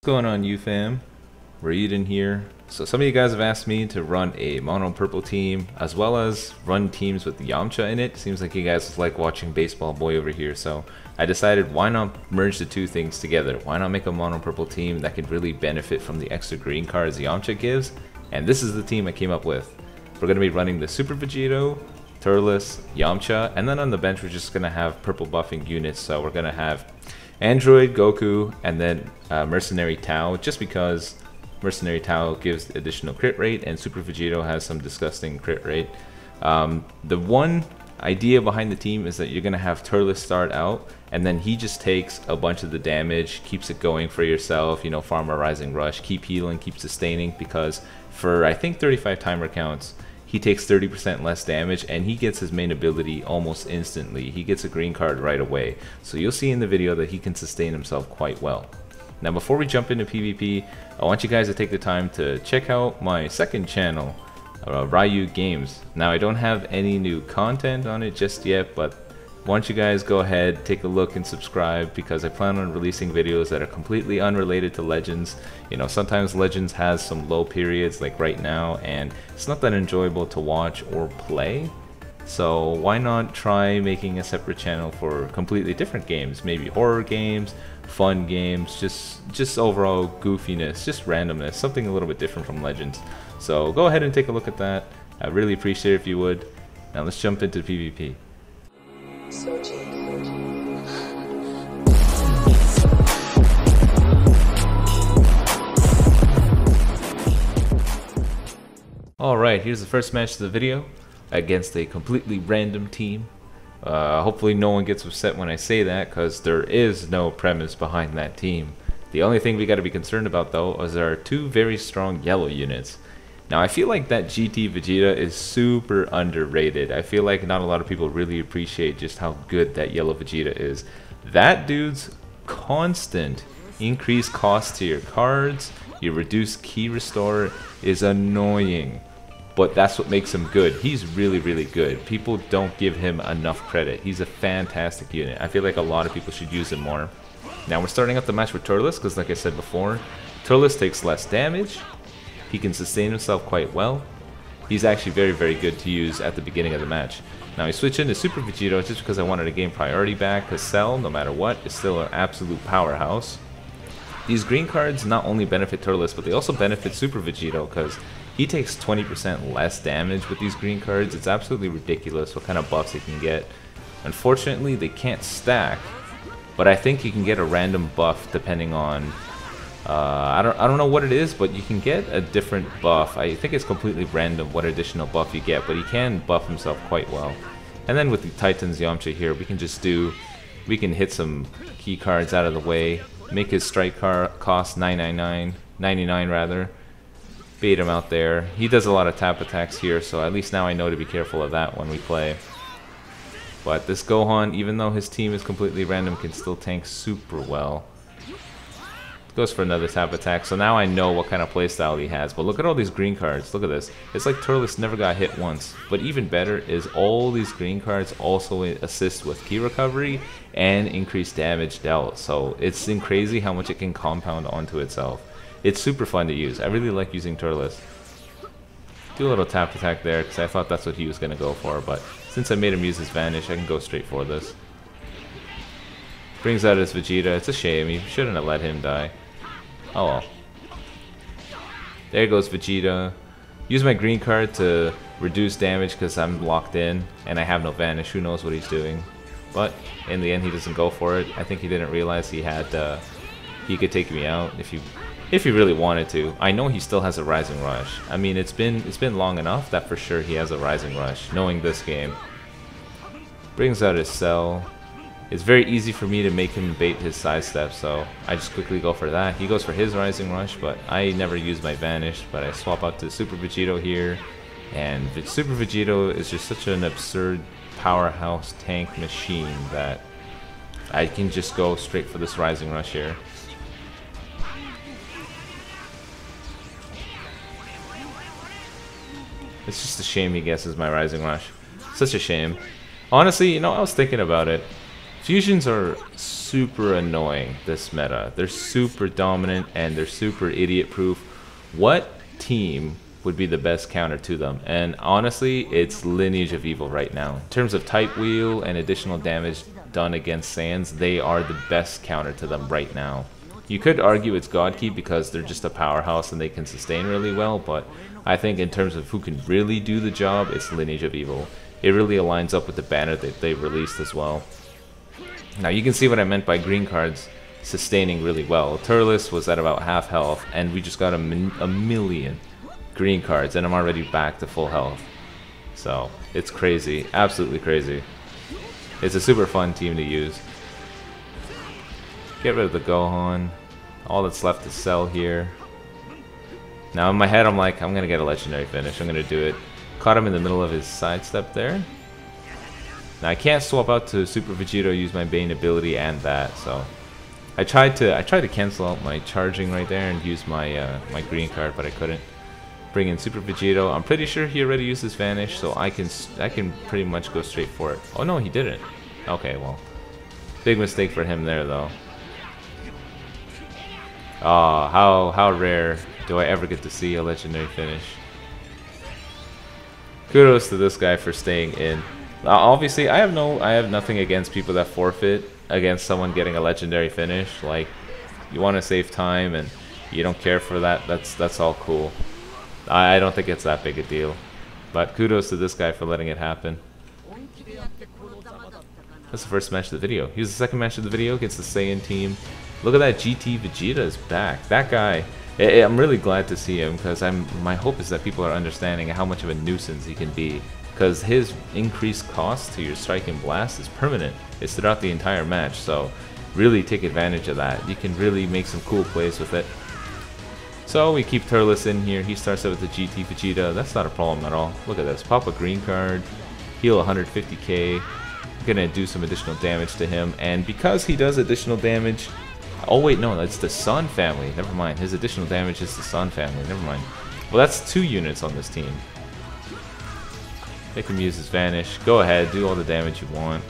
Going on, you fam? Raiyuden here. So some of you guys have asked me to run a mono purple team as well as run teams with Yamcha in it. Seems like you guys like watching Baseball Boy over here, so I decided why not merge the two things together. Why not make a mono purple team that could really benefit from the extra green cards Yamcha gives? And this is the team I came up with. We're going to be running the Super Vegito, Turles, Yamcha, and then on the bench we're just going to have purple buffing units. So we're going to have Android, Goku, and then Mercenary Tao, just because Mercenary Tao gives additional crit rate and Super Vegito has some disgusting crit rate. The one idea behind the team is that you're going to have Turles start out, and then he just takes a bunch of the damage, keeps it going for yourself, you know, farm a Rising Rush, keep healing, keep sustaining, because for I think 35 timer counts, he takes 30% less damage and he gets his main ability almost instantly. He gets a green card right away. So you'll see in the video that he can sustain himself quite well. Now before we jump into PvP, I want you guys to take the time to check out my second channel, Raiyuden Games. Now I don't have any new content on it just yet, but I want you guys go ahead, take a look and subscribe, because I plan on releasing videos that are completely unrelated to Legends. You know, sometimes Legends has some low periods like right now and it's not that enjoyable to watch or play. So why not try making a separate channel for completely different games, maybe horror games, fun games, just overall goofiness, just randomness, something a little bit different from Legends. So go ahead and take a look at that. I really appreciate it if you would. Now let's jump into PvP. Alright, here's the first match of the video against a completely random team. Hopefully no one gets upset when I say that, because there is no premise behind that team. The only thing we got to be concerned about though is there are two very strong yellow units. Now I feel like that GT Vegeta is super underrated. I feel like not a lot of people really appreciate just how good that yellow Vegeta is. That dude's constant increased cost to your cards, your reduced key restore is annoying. But that's what makes him good. He's really, really good. People don't give him enough credit. He's a fantastic unit. I feel like a lot of people should use him more. Now we're starting up the match with Turles, because like I said before, Turles takes less damage. He can sustain himself quite well. He's actually very, very good to use at the beginning of the match. Now I switch into Super Vegito just because I wanted to gain priority back, because Cell, no matter what, is still an absolute powerhouse. These green cards not only benefit Turles, but they also benefit Super Vegito, because he takes 20% less damage with these green cards. It's absolutely ridiculous what kind of buffs he can get. Unfortunately, they can't stack, but I think you can get a random buff depending on I don't know what it is, but you can get a different buff. I think it's completely random what additional buff you get, but he can buff himself quite well. And then with the Titans Yamcha here, we can hit some key cards out of the way, make his strike cost 99 rather. Bait him out there. He does a lot of tap attacks here, so at least now I know to be careful of that when we play. But this Gohan, even though his team is completely random, can still tank super well. Goes for another tap attack, so now I know what kind of playstyle he has. But look at all these green cards. Look at this. It's like Turles never got hit once. But even better is all these green cards also assist with key recovery and increased damage dealt. So it's crazy how much it can compound onto itself. It's super fun to use. I really like using Turles. Do a little tap attack there because I thought that's what he was going to go for. But since I made him use his Vanish, I can go straight for this. Brings out his Vegeta. It's a shame. He shouldn't have let him die. Oh well. There goes Vegeta. Use my green card to reduce damage because I'm locked in and I have no Vanish. Who knows what he's doing? But in the end, he doesn't go for it. I think he didn't realize he could take me out if he really wanted to. I know he still has a Rising Rush. I mean, it's been long enough that for sure he has a Rising Rush. Knowing this game, brings out his Cell. It's very easy for me to make him bait his sidestep, so I just quickly go for that. He goes for his Rising Rush, but I never use my Vanish, but I swap out to Super Vegito here. And Super Vegito is just such an absurd powerhouse tank machine that I can just go straight for this Rising Rush here. It's just a shame he guesses my Rising Rush. Such a shame. Honestly, you know, I was thinking about it. Fusions are super annoying, this meta. They're super dominant and they're super idiot proof. What team would be the best counter to them? And honestly, it's Lineage of Evil right now. In terms of type wheel and additional damage done against Saiyans, they are the best counter to them right now. You could argue it's God Key because they're just a powerhouse and they can sustain really well, but I think in terms of who can really do the job, it's Lineage of Evil. It really aligns up with the banner that they released as well. Now you can see what I meant by green cards sustaining really well. Turles was at about half health and we just got a million green cards and I'm already back to full health. So it's crazy, absolutely crazy. It's a super fun team to use. Get rid of the Gohan. All that's left is Cell here. Now in my head I'm like, I'm gonna get a legendary finish. I'm gonna do it. Caught him in the middle of his sidestep there. Now I can't swap out to Super Vegito, use my Bane ability and that, so I tried to cancel out my charging right there and use my my green card, but I couldn't. Bring in Super Vegito. I'm pretty sure he already used his Vanish, so I can pretty much go straight for it. Oh no, he didn't. Okay, well, big mistake for him there though. Oh, how rare do I ever get to see a legendary finish. Kudos to this guy for staying in. Obviously, I have nothing against people that forfeit against someone getting a legendary finish. Like, you want to save time and you don't care for that. That's all cool. I don't think it's that big a deal. But kudos to this guy for letting it happen. That's the first match of the video. Here's the second match of the video against the Saiyan team. Look at that, GT Vegeta is back. That guy, I'm really glad to see him because my hope is that people are understanding how much of a nuisance he can be. Because his increased cost to your strike and blast is permanent. It's throughout the entire match, so really take advantage of that. You can really make some cool plays with it. So we keep Turles in here. He starts out with the GT Vegeta. That's not a problem at all. Look at this. Pop a green card. Heal 150k. Gonna do some additional damage to him. And because he does additional damage... Oh wait, no, that's the Sun family. Never mind. His additional damage is the Sun family. Never mind. Well, that's 2 units on this team. Make him use his Vanish. Go ahead, do all the damage you want.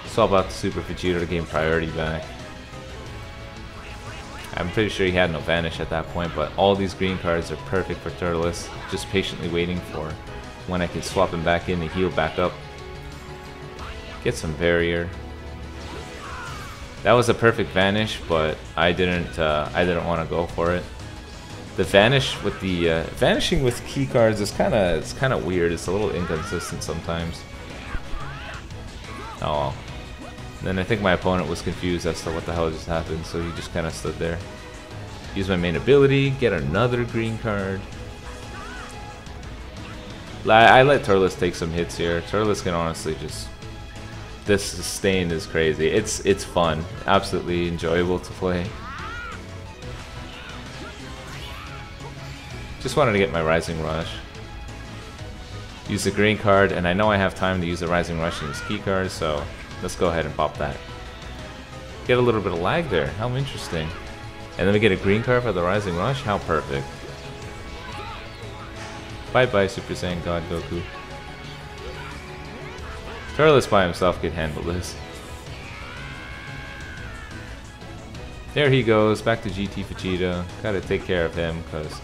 Swap out the Super Vegito to gain priority back. I'm pretty sure he had no Vanish at that point, but all these green cards are perfect for Turles. Just patiently waiting for when I can swap him back in to heal back up. Get some barrier. That was a perfect Vanish, but I didn't want to go for it. The Vanish with the vanishing with key cards is kind of weird. It's a little inconsistent sometimes. Oh well. Then I think my opponent was confused as to what the hell just happened, so he just kind of stood there. Use my main ability, get another green card. I let Turles take some hits here. Turles can honestly just... This sustain is crazy. It's fun. Absolutely enjoyable to play. Just wanted to get my Rising Rush. Use the green card, and I know I have time to use the Rising Rush in his key card, so let's go ahead and pop that. Get a little bit of lag there. How interesting. And then we get a green card for the Rising Rush. How perfect. Bye-bye, Super Saiyan God Goku. Turles by himself could handle this. There he goes, back to GT Vegeta. Gotta take care of him, because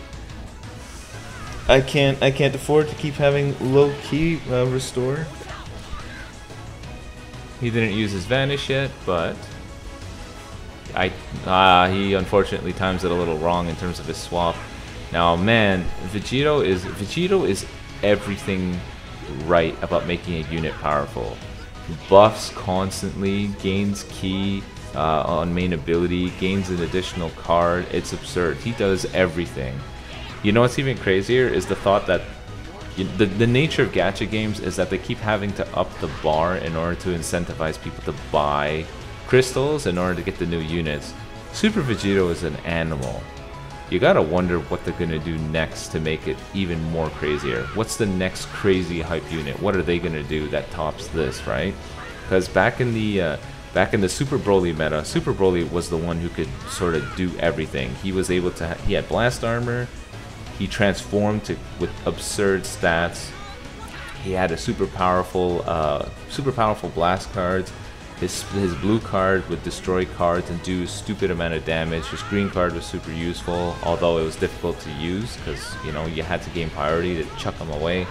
I can't afford to keep having low-key restore. He didn't use his Vanish yet, but he unfortunately times it a little wrong in terms of his swap. Now, man, Vegito is everything right about making a unit powerful. Buffs constantly, gains key on main ability, gains an additional card. It's absurd. He does everything. You know what's even crazier is the thought that the nature of gacha games is that they keep having to up the bar in order to incentivize people to buy crystals in order to get the new units. Super Vegito is an animal. You gotta wonder what they're gonna do next to make it even more crazier. What's the next crazy hype unit? What are they gonna do that tops this, right? Because back in the Super Broly meta, Super Broly was the one who could sort of do everything. He was able to. He had blast armor. He transformed with absurd stats. He had a super powerful blast cards. His blue card would destroy cards and do a stupid amount of damage. His green card was super useful, although it was difficult to use because, you know, you had to gain priority to chuck him away.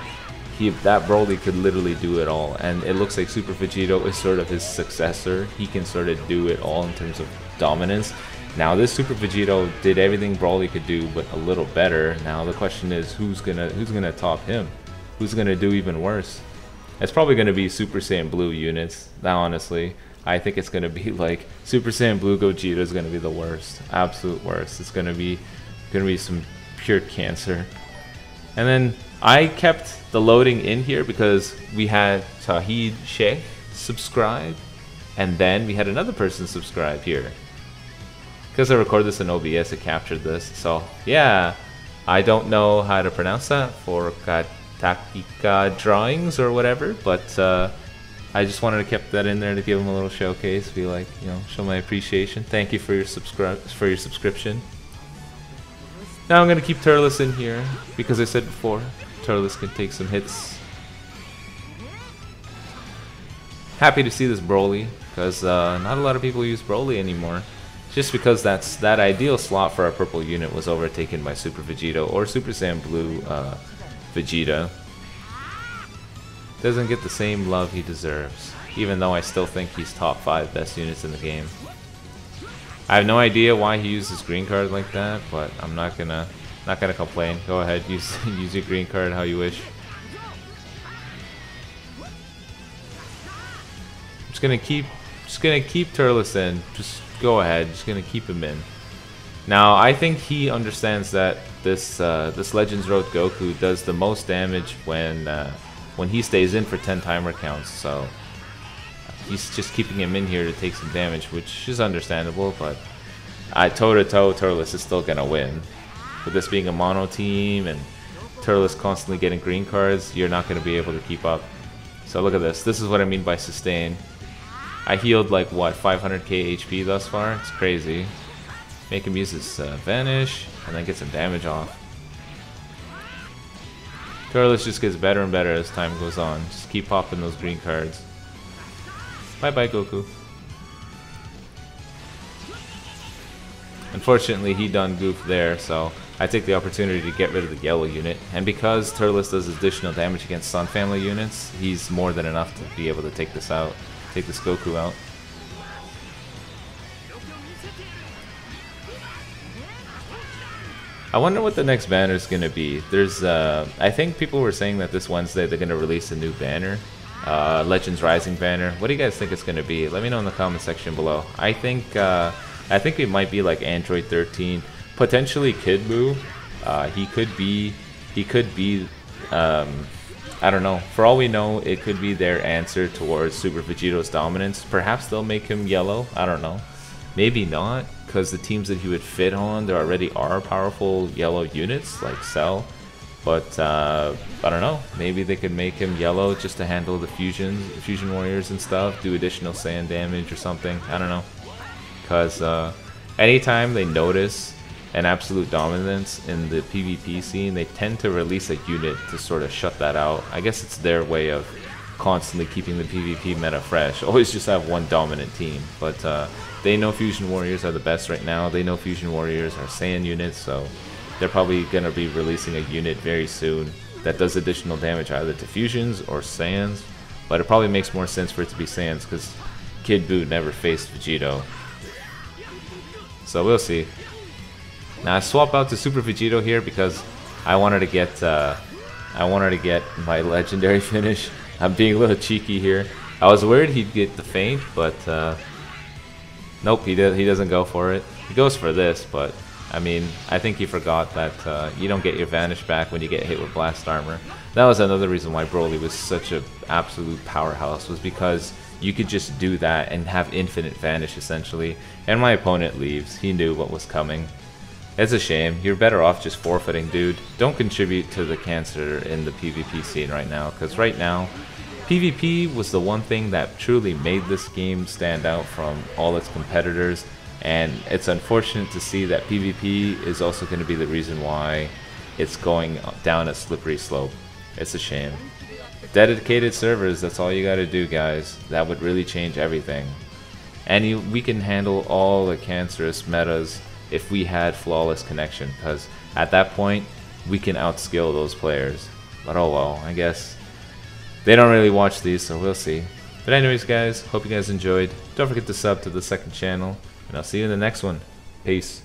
That Broly could literally do it all, and it looks like Super Vegito is sort of his successor. He can sort of do it all in terms of dominance. Now this Super Vegito did everything Broly could do, but a little better. Now the question is, who's gonna top him? Who's gonna do even worse? It's probably gonna be Super Saiyan Blue units. Now honestly, I think it's gonna be like Super Saiyan Blue Gogeta is gonna be the worst, absolute worst. It's gonna be some pure cancer. And then I kept the loading in here because we had Tahid Sheikh subscribe, and then we had another person subscribe here. Because I recorded this in OBS, it captured this. So yeah, I don't know how to pronounce that for Katakika drawings or whatever, but I just wanted to keep that in there to give him a little showcase, be like, you know, show my appreciation. Thank you for your subscription. Now I'm gonna keep Turles in here because I said before, Turles can take some hits. Happy to see this Broly because not a lot of people use Broly anymore. Just because that ideal slot for our purple unit was overtaken by Super Vegito or Super Saiyan Blue Vegeta. Doesn't get the same love he deserves, even though I still think he's top 5 best units in the game. I have no idea why he used his green card like that, but I'm not gonna complain. Go ahead, use your green card how you wish. Just gonna keep Turles in. Just go ahead. Just gonna keep him in. Now I think he understands that this Legends Road Goku does the most damage when he stays in for 10 timer counts. So he's just keeping him in here to take some damage, which is understandable. But toe to toe, Turles is still gonna win. With this being a mono team and Turles constantly getting green cards, you're not gonna be able to keep up. So look at this. This is what I mean by sustain. I healed like what, 500k HP thus far? It's crazy. Make him use his vanish and then get some damage off. Turles just gets better and better as time goes on. Just keep popping those green cards. Bye bye Goku. Unfortunately he done goof there, so I take the opportunity to get rid of the yellow unit. And because Turles does additional damage against Sun family units, he's more than enough to be able to take this out. Take this Goku out. I wonder what the next banner is gonna be. There's I think people were saying that this Wednesday they're gonna release a new banner. Legends Rising banner. What do you guys think it's gonna be? Let me know in the comment section below. I think it might be like Android 13, potentially Kid Buu. He could be I don't know. For all we know, it could be their answer towards Super Vegito's dominance. Perhaps they'll make him yellow. I don't know. Maybe not, because the teams that he would fit on, there already are powerful yellow units like Cell. But I don't know. Maybe they could make him yellow just to handle the fusion warriors and stuff. Do additional sand damage or something. I don't know. Because anytime they notice an absolute dominance in the PvP scene, they tend to release a unit to sort of shut that out. I guess it's their way of constantly keeping the PvP meta fresh. Always just have one dominant team. But they know Fusion Warriors are the best right now. They know Fusion Warriors are Saiyan units, so they're probably going to be releasing a unit very soon that does additional damage either to Fusions or Saiyans. But it probably makes more sense for it to be Saiyans because Kid Buu never faced Vegito. So we'll see. Now I swap out to Super Vegito here because I wanted to get my legendary finish. I'm being a little cheeky here. I was worried he'd get the feint, but nope, he doesn't go for it. He goes for this, but I mean, I think he forgot that you don't get your vanish back when you get hit with blast armor. That was another reason why Broly was such an absolute powerhouse, was because you could just do that and have infinite vanish essentially. And my opponent leaves. He knew what was coming. It's a shame. You're better off just forfeiting, dude. Don't contribute to the cancer in the PvP scene right now, because right now, PvP was the one thing that truly made this game stand out from all its competitors, and it's unfortunate to see that PvP is also going to be the reason why it's going down a slippery slope. It's a shame. dedicated servers, that's all you gotta do, guys. That would really change everything. And we can handle all the cancerous metas if we had flawless connection, because at that point we can outskill those players. But oh well, I guess they don't really watch these, so we'll see. But anyways, guys, hope you guys enjoyed. Don't forget to sub to the second channel, and I'll see you in the next one. Peace.